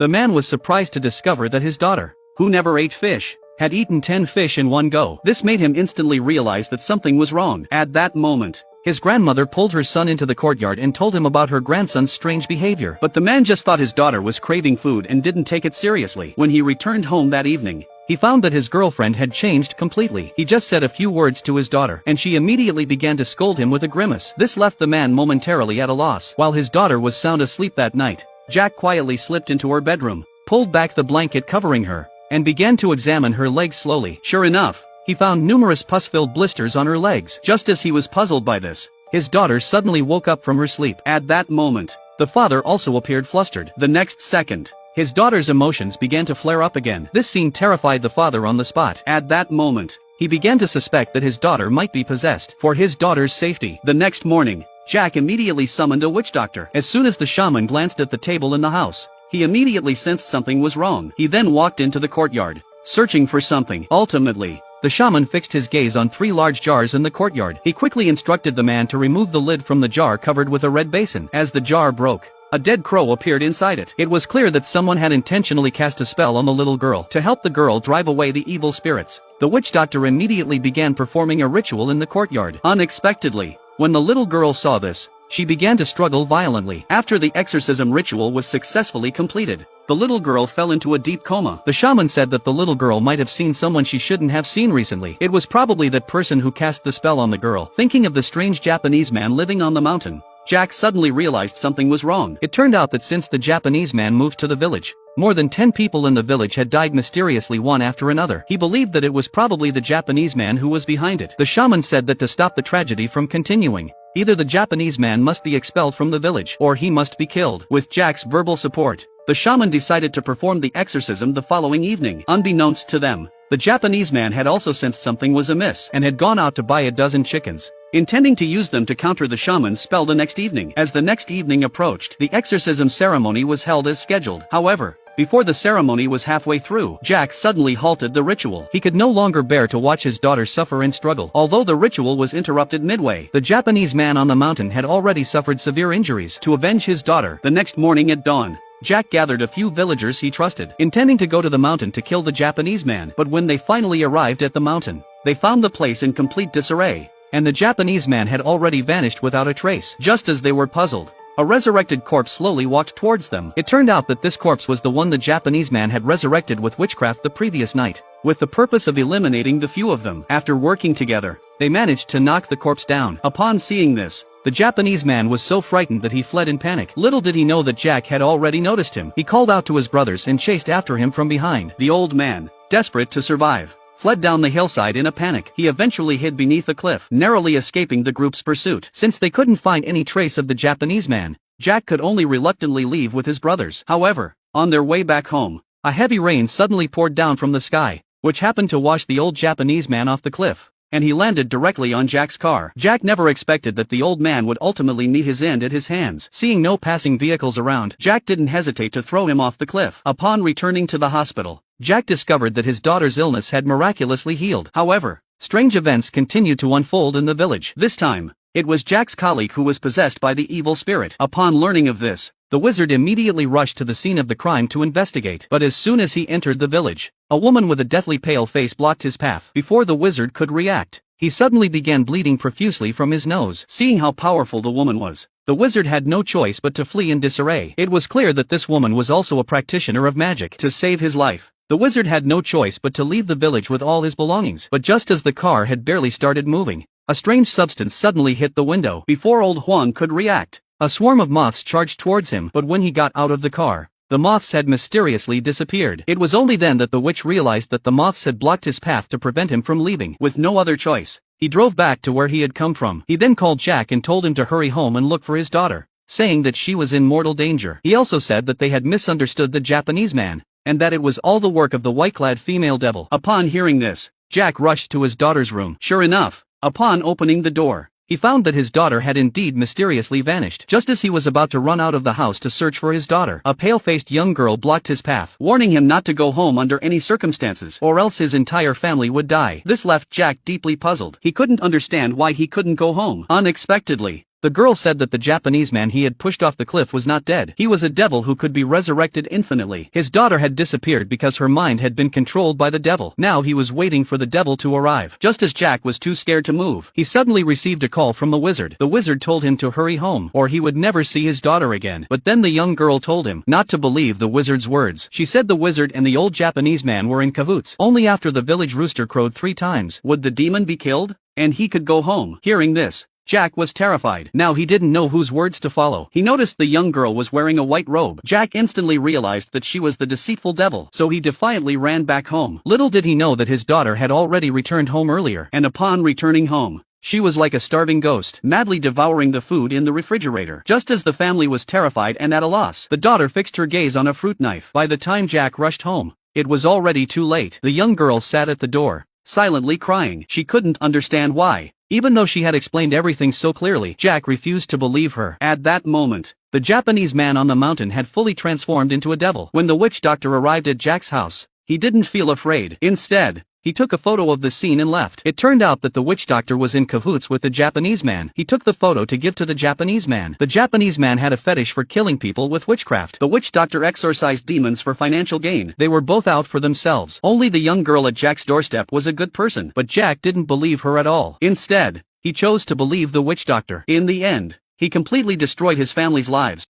The man was surprised to discover that his daughter, who never ate fish, had eaten 10 fish in one go. This made him instantly realize that something was wrong. At that moment, his grandmother pulled her son into the courtyard and told him about her grandson's strange behavior. But the man just thought his daughter was craving food and didn't take it seriously. When he returned home that evening, he found that his girlfriend had changed completely. He just said a few words to his daughter, and she immediately began to scold him with a grimace. This left the man momentarily at a loss. While his daughter was sound asleep that night, Jack quietly slipped into her bedroom, pulled back the blanket covering her, and began to examine her legs slowly. Sure enough, he found numerous pus-filled blisters on her legs. Just as he was puzzled by this, his daughter suddenly woke up from her sleep. At that moment, the father also appeared flustered. The next second, his daughter's emotions began to flare up again. This scene terrified the father on the spot. At that moment, he began to suspect that his daughter might be possessed. For his daughter's safety, the next morning, Jack immediately summoned a witch doctor. As soon as the shaman glanced at the table in the house, he immediately sensed something was wrong. He then walked into the courtyard, searching for something. Ultimately, the shaman fixed his gaze on 3 large jars in the courtyard. He quickly instructed the man to remove the lid from the jar covered with a red basin. As the jar broke, a dead crow appeared inside it. It was clear that someone had intentionally cast a spell on the little girl to help the girl drive away the evil spirits. The witch doctor immediately began performing a ritual in the courtyard. Unexpectedly, when the little girl saw this, she began to struggle violently. After the exorcism ritual was successfully completed, the little girl fell into a deep coma. The shaman said that the little girl might have seen someone she shouldn't have seen recently. It was probably that person who cast the spell on the girl. Thinking of the strange Japanese man living on the mountain, Jack suddenly realized something was wrong. It turned out that since the Japanese man moved to the village, more than 10 people in the village had died mysteriously one after another. He believed that it was probably the Japanese man who was behind it. The shaman said that to stop the tragedy from continuing, either the Japanese man must be expelled from the village, or he must be killed. With Jack's verbal support, the shaman decided to perform the exorcism the following evening. Unbeknownst to them, the Japanese man had also sensed something was amiss and had gone out to buy a dozen chickens, intending to use them to counter the shaman's spell the next evening. As the next evening approached, the exorcism ceremony was held as scheduled. However, before the ceremony was halfway through, Jack suddenly halted the ritual. He could no longer bear to watch his daughter suffer and struggle. Although the ritual was interrupted midway, the Japanese man on the mountain had already suffered severe injuries. To avenge his daughter, the next morning at dawn, Jack gathered a few villagers he trusted, intending to go to the mountain to kill the Japanese man. But when they finally arrived at the mountain, they found the place in complete disarray, and the Japanese man had already vanished without a trace. Just as they were puzzled, a resurrected corpse slowly walked towards them. It turned out that this corpse was the one the Japanese man had resurrected with witchcraft the previous night, with the purpose of eliminating the few of them. After working together, they managed to knock the corpse down. Upon seeing this, the Japanese man was so frightened that he fled in panic. Little did he know that Jack had already noticed him. He called out to his brothers and chased after him from behind. The old man, desperate to survive, fled down the hillside in a panic. He eventually hid beneath a cliff, narrowly escaping the group's pursuit. Since they couldn't find any trace of the Japanese man, Jack could only reluctantly leave with his brothers. However, on their way back home, a heavy rain suddenly poured down from the sky, which happened to wash the old Japanese man off the cliff, and he landed directly on Jack's car. Jack never expected that the old man would ultimately meet his end at his hands. Seeing no passing vehicles around, Jack didn't hesitate to throw him off the cliff. Upon returning to the hospital, Jack discovered that his daughter's illness had miraculously healed. However, strange events continued to unfold in the village. This time, it was Jack's colleague who was possessed by the evil spirit. Upon learning of this, the wizard immediately rushed to the scene of the crime to investigate. But as soon as he entered the village, a woman with a deathly pale face blocked his path. Before the wizard could react, he suddenly began bleeding profusely from his nose. Seeing how powerful the woman was, the wizard had no choice but to flee in disarray. It was clear that this woman was also a practitioner of magic. To save his life, the wizard had no choice but to leave the village with all his belongings. But just as the car had barely started moving, a strange substance suddenly hit the window. Before old Juan could react, a swarm of moths charged towards him. But when he got out of the car, the moths had mysteriously disappeared. It was only then that the witch realized that the moths had blocked his path to prevent him from leaving. With no other choice, he drove back to where he had come from. He then called Jack and told him to hurry home and look for his daughter, saying that she was in mortal danger. He also said that they had misunderstood the Japanese man, and that it was all the work of the white-clad female devil. Upon hearing this, Jack rushed to his daughter's room. Sure enough, upon opening the door, he found that his daughter had indeed mysteriously vanished. Just as he was about to run out of the house to search for his daughter, a pale-faced young girl blocked his path, warning him not to go home under any circumstances, or else his entire family would die. This left Jack deeply puzzled. He couldn't understand why he couldn't go home. Unexpectedly, The girl said that the Japanese man he had pushed off the cliff was not dead. He was a devil who could be resurrected infinitely. His daughter had disappeared because her mind had been controlled by the devil. Now he was waiting for the devil to arrive. Just as Jack was too scared to move, he suddenly received a call from the wizard. The wizard told him to hurry home, or he would never see his daughter again. But then the young girl told him not to believe the wizard's words. She said the wizard and the old Japanese man were in cahoots. Only after the village rooster crowed 3 times would the demon be killed, and he could go home. Hearing this, Jack was terrified. Now he didn't know whose words to follow. He noticed the young girl was wearing a white robe. Jack instantly realized that she was the deceitful devil, so he defiantly ran back home. Little did he know that his daughter had already returned home earlier, and upon returning home, she was like a starving ghost, madly devouring the food in the refrigerator. Just as the family was terrified and at a loss, the daughter fixed her gaze on a fruit knife. By the time Jack rushed home, it was already too late. The young girl sat at the door, silently crying. She couldn't understand why. Even though she had explained everything so clearly, Jack refused to believe her. At that moment, the Japanese man on the mountain had fully transformed into a devil. When the witch doctor arrived at Jack's house, he didn't feel afraid. Instead, he took a photo of the scene and left. It turned out that the witch doctor was in cahoots with the Japanese man. He took the photo to give to the Japanese man. The Japanese man had a fetish for killing people with witchcraft. The witch doctor exorcised demons for financial gain. They were both out for themselves. Only the young girl at Jack's doorstep was a good person, but Jack didn't believe her at all. Instead, he chose to believe the witch doctor. In the end, he completely destroyed his family's lives.